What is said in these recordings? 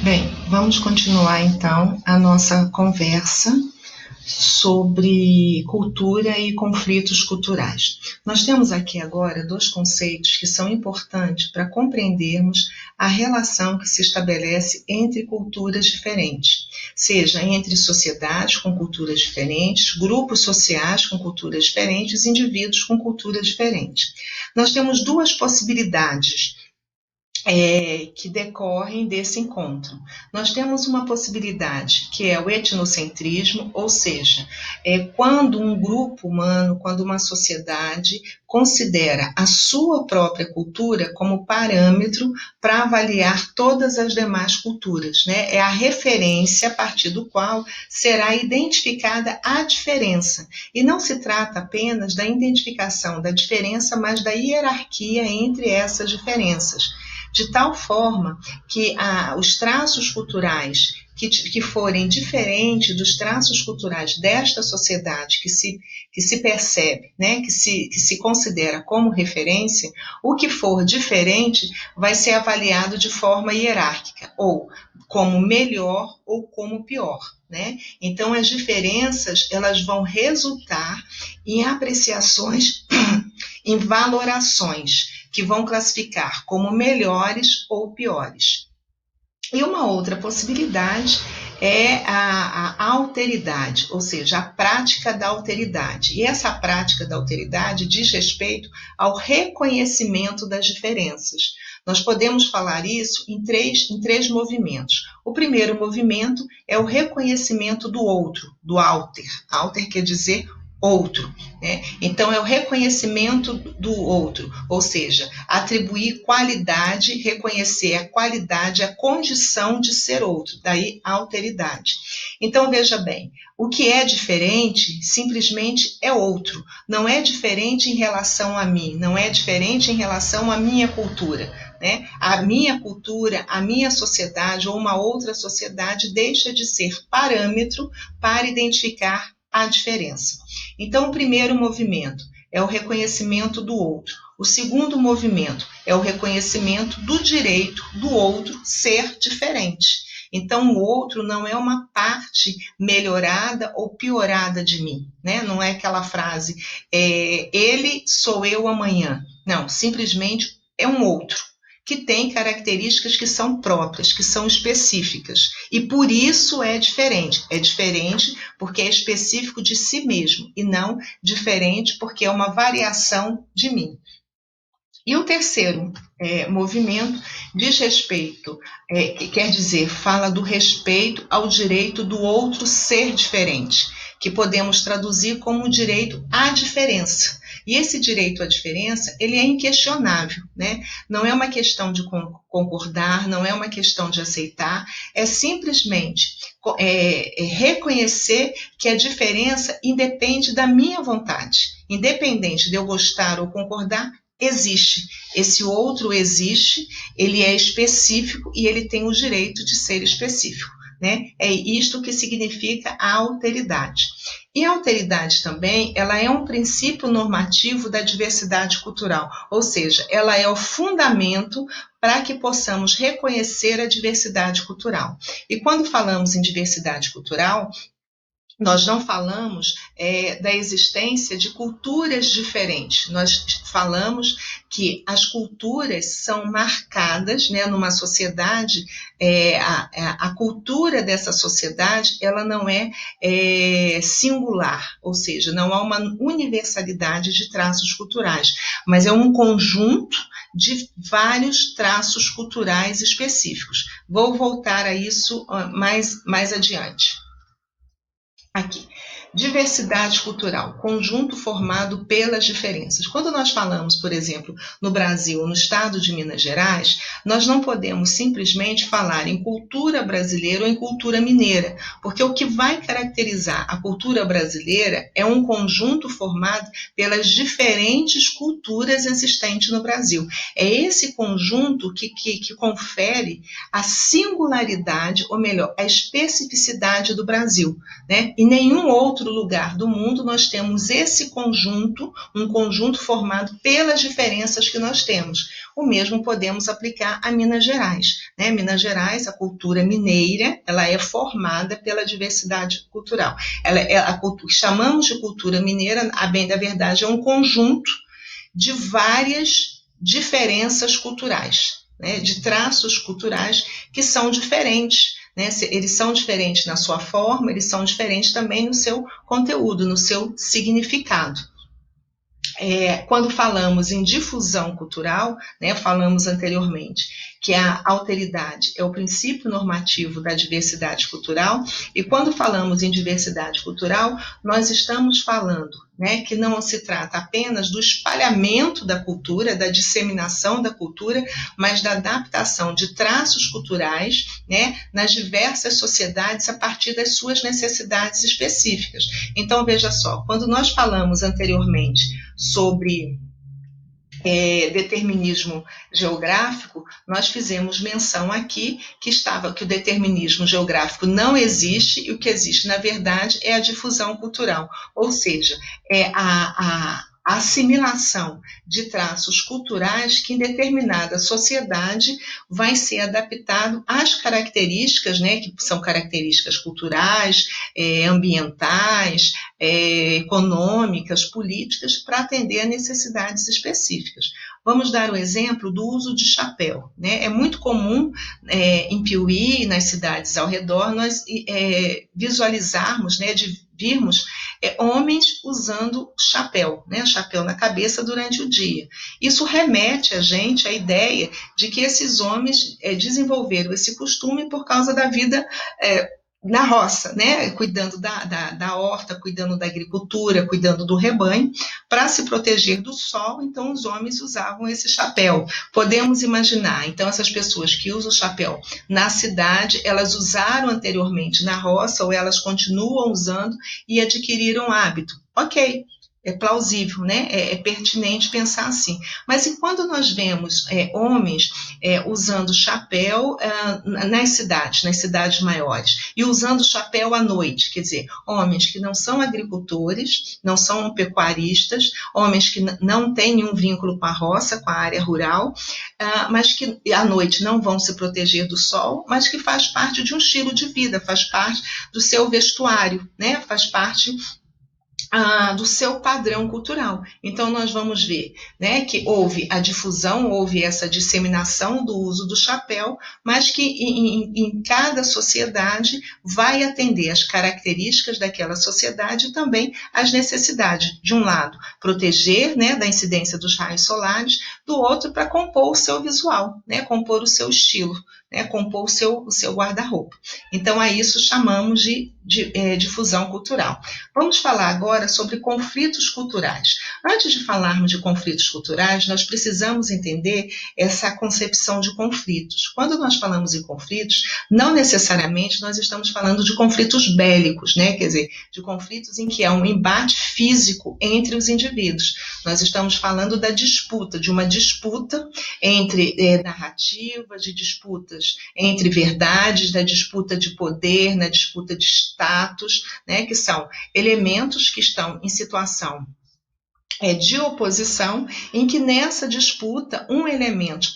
Bem, vamos continuar então a nossa conversa sobre cultura e conflitos culturais. Nós temos aqui agora dois conceitos que são importantes para compreendermos a relação que se estabelece entre culturas diferentes, seja entre sociedades com culturas diferentes, grupos sociais com culturas diferentes, indivíduos com culturas diferentes. Nós temos duas possibilidades que decorrem desse encontro. Nós temos uma possibilidade que é o etnocentrismo, ou seja, quando um grupo humano, quando uma sociedade considera a sua própria cultura como parâmetro para avaliar todas as demais culturas, né? É a referência a partir do qual será identificada a diferença. E não se trata apenas da identificação da diferença, mas da hierarquia entre essas diferenças, de tal forma que os traços culturais que forem diferentes dos traços culturais desta sociedade que se percebe, né, que se considera como referência, o que for diferente vai ser avaliado de forma hierárquica, ou como melhor ou como pior, né? Então, as diferenças elas vão resultar em apreciações, em valorações, que vão classificar como melhores ou piores. E uma outra possibilidade é a alteridade, ou seja, a prática da alteridade. E essa prática da alteridade diz respeito ao reconhecimento das diferenças. Nós podemos falar isso em três movimentos. O primeiro movimento é o reconhecimento do outro, do alter. Alter quer dizer outro, né? Então é o reconhecimento do outro, ou seja, atribuir qualidade, reconhecer a qualidade, a condição de ser outro, daí a alteridade. Então veja bem, o que é diferente simplesmente é outro, não é diferente em relação a mim, não é diferente em relação à minha cultura, né? A minha cultura, a minha sociedade ou uma outra sociedade deixa de ser parâmetro para identificar a diferença. Então, o primeiro movimento é o reconhecimento do outro. O segundo movimento é o reconhecimento do direito do outro ser diferente. Então, o outro não é uma parte melhorada ou piorada de mim, né? Não é aquela frase, ele sou eu amanhã. Não, simplesmente é um outro que tem características que são próprias, que são específicas. E por isso é diferente. É diferente porque é específico de si mesmo e não diferente porque é uma variação de mim. E o terceiro movimento diz respeito, quer dizer, fala do respeito ao direito do outro ser diferente, que podemos traduzir como o direito à diferença. E esse direito à diferença, ele é inquestionável, né? Não é uma questão de concordar, não é uma questão de aceitar, é simplesmente reconhecer que a diferença independe da minha vontade. Independente de eu gostar ou concordar, existe. Esse outro existe, ele é específico e ele tem o direito de ser específico, né? É isto que significa a alteridade. E a alteridade também, ela é um princípio normativo da diversidade cultural, ou seja, ela é o fundamento para que possamos reconhecer a diversidade cultural. E quando falamos em diversidade cultural, nós não falamos da existência de culturas diferentes. Nós falamos que as culturas são marcadas, né, numa sociedade, a cultura dessa sociedade ela não é singular, ou seja, não há uma universalidade de traços culturais, mas é um conjunto de vários traços culturais específicos. Vou voltar a isso mais adiante. Aqui, diversidade cultural, conjunto formado pelas diferenças. Quando nós falamos, por exemplo, no Brasil, no estado de Minas Gerais, nós não podemos simplesmente falar em cultura brasileira ou em cultura mineira, porque o que vai caracterizar a cultura brasileira é um conjunto formado pelas diferentes culturas existentes no Brasil. É esse conjunto que confere a singularidade, ou melhor, a especificidade do Brasil, né? E nenhum outro outro lugar do mundo nós temos esse conjunto, um conjunto formado pelas diferenças que nós temos. O mesmo podemos aplicar a Minas Gerais, né? Minas Gerais, a cultura mineira, ela é formada pela diversidade cultural. Chamamos de cultura mineira, a bem da verdade, é um conjunto de várias diferenças culturais, né? De traços culturais que são diferentes, né? Eles são diferentes na sua forma, eles são diferentes também no seu conteúdo, no seu significado. Quando falamos em difusão cultural, né, falamos anteriormente que a alteridade é o princípio normativo da diversidade cultural, e quando falamos em diversidade cultural, nós estamos falando, né, que não se trata apenas do espalhamento da cultura, da disseminação da cultura, mas da adaptação de traços culturais, né, nas diversas sociedades a partir das suas necessidades específicas. Então, veja só, quando nós falamos anteriormente sobre determinismo geográfico, nós fizemos menção aqui que o determinismo geográfico não existe, e o que existe, na verdade, é a difusão cultural, ou seja, é a assimilação de traços culturais que em determinada sociedade vai ser adaptado às características, né, que são características culturais, ambientais, econômicas, políticas, para atender a necessidades específicas. Vamos dar o exemplo do uso de chapéu, né? É muito comum em Piauí e nas cidades ao redor nós visualizarmos, né, de virmos homens usando chapéu, né, chapéu na cabeça durante o dia. Isso remete a gente à ideia de que esses homens desenvolveram esse costume por causa da vida na roça, né, cuidando da horta, cuidando da agricultura, cuidando do rebanho, para se proteger do sol. Então os homens usavam esse chapéu. Podemos imaginar, então, essas pessoas que usam chapéu na cidade, elas usaram anteriormente na roça, ou elas continuam usando e adquiriram hábito. Ok, é plausível, né? É pertinente pensar assim. Mas e quando nós vemos homens usando chapéu nas cidades maiores, e usando chapéu à noite, quer dizer, homens que não são agricultores, não são pecuaristas, homens que não têm nenhum vínculo com a roça, com a área rural, mas que à noite não vão se proteger do sol, mas que faz parte de um estilo de vida, faz parte do seu vestuário, né? Faz parte do seu padrão cultural. Então, nós vamos ver, né, que houve a difusão, houve essa disseminação do uso do chapéu, mas que em cada sociedade vai atender as características daquela sociedade e também as necessidades. De um lado, proteger, né, da incidência dos raios solares, do outro, para compor o seu visual, né, compor o seu estilo, né, compor o seu guarda-roupa. Então, a isso chamamos de difusão cultural. Vamos falar agora sobre conflitos culturais. Antes de falarmos de conflitos culturais, nós precisamos entender essa concepção de conflitos. Quando nós falamos em conflitos, não necessariamente nós estamos falando de conflitos bélicos, né? Quer dizer, de conflitos em que há um embate físico entre os indivíduos. Nós estamos falando da disputa, de uma disputa entre narrativas, de disputas entre verdades, da disputa de poder, na disputa de status, né? Que são elementos que estão em situação de oposição, em que nessa disputa um elemento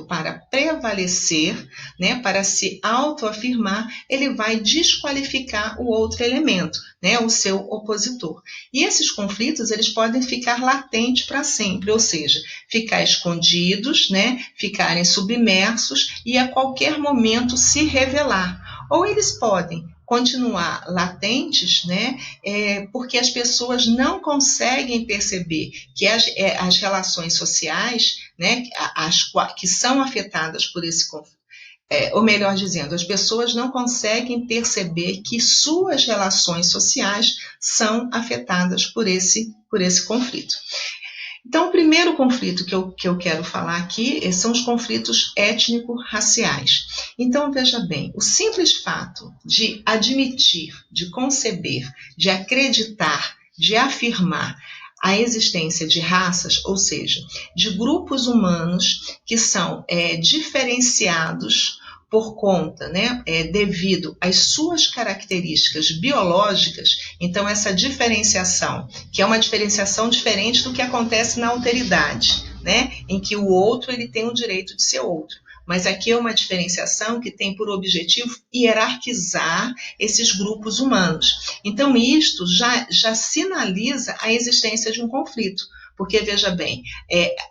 para prevalecer, né, para se autoafirmar, ele vai desqualificar o outro elemento, né, o seu opositor. E esses conflitos, eles podem ficar latentes para sempre, ou seja, ficar escondidos, né, ficarem submersos e a qualquer momento se revelar. Ou eles podem continuar latentes, né, porque as pessoas não conseguem perceber que as relações sociais, né, que são afetadas por esse conflito, ou melhor dizendo, as pessoas não conseguem perceber que suas relações sociais são afetadas por esse conflito. Então, o primeiro conflito que eu quero falar aqui são os conflitos étnico-raciais. Então, veja bem, o simples fato de admitir, de conceber, de acreditar, de afirmar a existência de raças, ou seja, de grupos humanos que são diferenciados por conta, né, devido às suas características biológicas, então essa diferenciação, que é uma diferenciação diferente do que acontece na alteridade, né, em que o outro ele tem o direito de ser outro. Mas aqui é uma diferenciação que tem por objetivo hierarquizar esses grupos humanos. Então, isto já sinaliza a existência de um conflito. Porque, veja bem,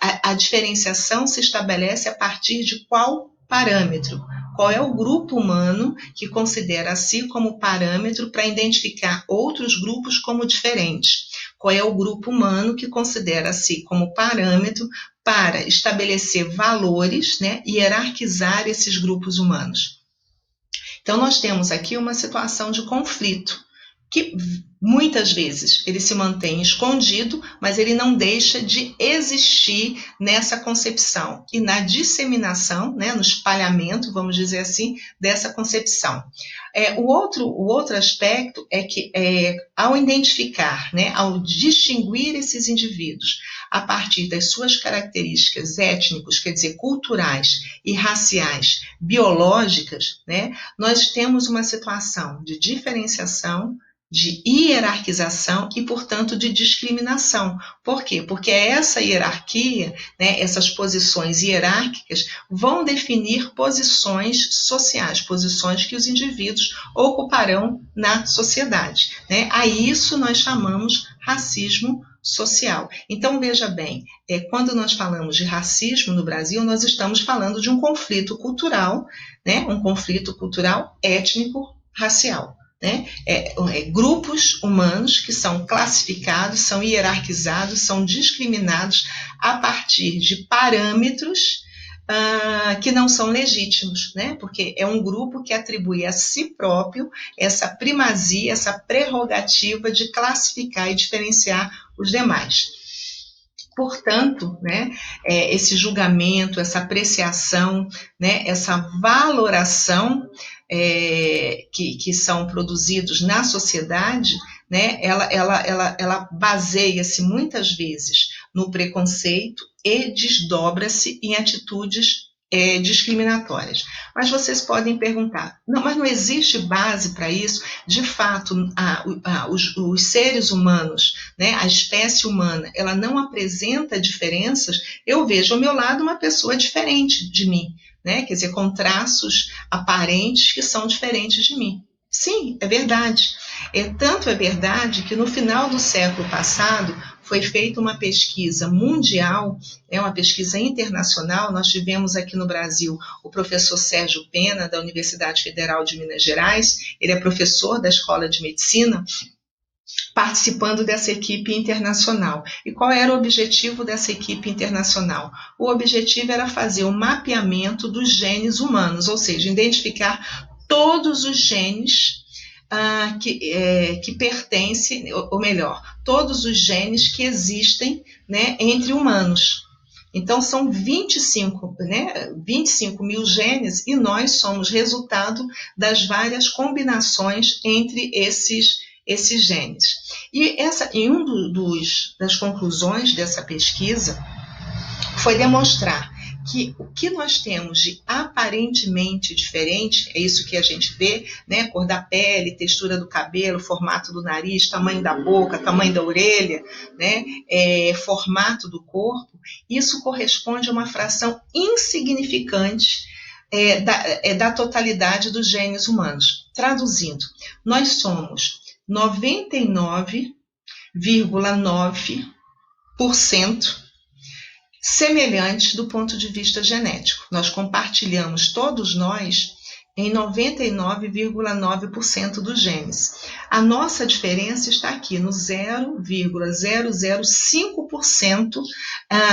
a diferenciação se estabelece a partir de qual parâmetro? Qual é o grupo humano que considera a si como parâmetro para identificar outros grupos como diferentes? Qual é o grupo humano que considera a si como parâmetro para estabelecer valores, né, e hierarquizar esses grupos humanos? Então, nós temos aqui uma situação de conflito, que muitas vezes ele se mantém escondido, mas ele não deixa de existir nessa concepção e na disseminação, né, no espalhamento, vamos dizer assim, dessa concepção. O outro aspecto é que, ao identificar, né, ao distinguir esses indivíduos a partir das suas características étnicos, quer dizer, culturais e raciais, biológicas, né, nós temos uma situação de diferenciação, de hierarquização e, portanto, de discriminação. Por quê? Porque essa hierarquia, né, essas posições hierárquicas vão definir posições sociais, posições que os indivíduos ocuparão na sociedade, né? A isso nós chamamos racismo social. Então, veja bem, quando nós falamos de racismo no Brasil, nós estamos falando de um conflito cultural, né? Um conflito cultural étnico-racial. Né? Grupos humanos que são classificados, são hierarquizados, são discriminados a partir de parâmetros que não são legítimos, né? Porque é um grupo que atribui a si próprio essa primazia, essa prerrogativa de classificar e diferenciar os demais. Portanto, né, esse julgamento, essa apreciação, né, essa valoração que são produzidos na sociedade, né, ela baseia-se muitas vezes no preconceito e desdobra-se em atitudes discriminatórias. Mas vocês podem perguntar, mas não existe base para isso? De fato, os seres humanos, né, a espécie humana, ela não apresenta diferenças. Eu vejo ao meu lado uma pessoa diferente de mim, né? Quer dizer, com traços aparentes que são diferentes de mim. Sim, é verdade. Tanto é verdade que no final do século passado foi feita uma pesquisa mundial, uma pesquisa internacional. Nós tivemos aqui no Brasil o professor Sérgio Pena, da Universidade Federal de Minas Gerais, ele é professor da Escola de Medicina, participando dessa equipe internacional. E qual era o objetivo dessa equipe internacional? O objetivo era fazer um mapeamento dos genes humanos, ou seja, identificar todos os genes que pertencem, ou melhor, todos os genes que existem, né, entre humanos. Então, são 25 mil genes e nós somos resultado das várias combinações entre esses genes. E uma das conclusões dessa pesquisa foi demonstrar que o que nós temos de aparentemente diferente, é isso que a gente vê, né? Cor da pele, textura do cabelo, formato do nariz, tamanho da boca, tamanho da orelha, né? Formato do corpo, isso corresponde a uma fração insignificante da totalidade dos genes humanos. Traduzindo, nós somos 99,9% semelhantes do ponto de vista genético. Nós compartilhamos, todos nós, em 99,9% dos genes. A nossa diferença está aqui no 0,005%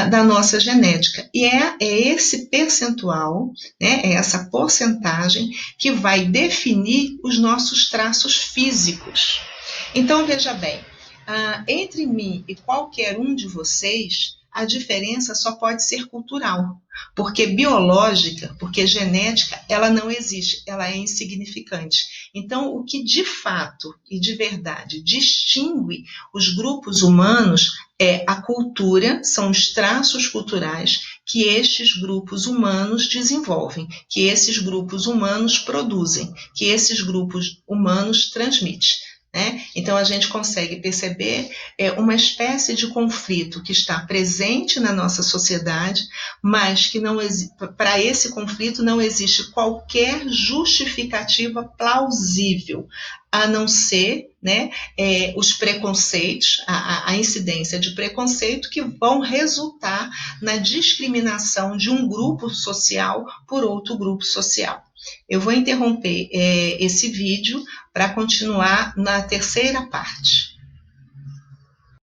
da nossa genética. E é esse percentual, né, é essa porcentagem que vai definir os nossos traços físicos. Então, veja bem, entre mim e qualquer um de vocês, a diferença só pode ser cultural, porque biológica, porque genética, ela não existe, ela é insignificante. Então, o que de fato e de verdade distingue os grupos humanos é a cultura, são os traços culturais que estes grupos humanos desenvolvem, que esses grupos humanos produzem, que esses grupos humanos transmitem. Né? Então, a gente consegue perceber uma espécie de conflito que está presente na nossa sociedade, mas que para esse conflito não existe qualquer justificativa plausível, a não ser, né, os preconceitos, a incidência de preconceito que vão resultar na discriminação de um grupo social por outro grupo social. Eu vou interromper esse vídeo para continuar na terceira parte.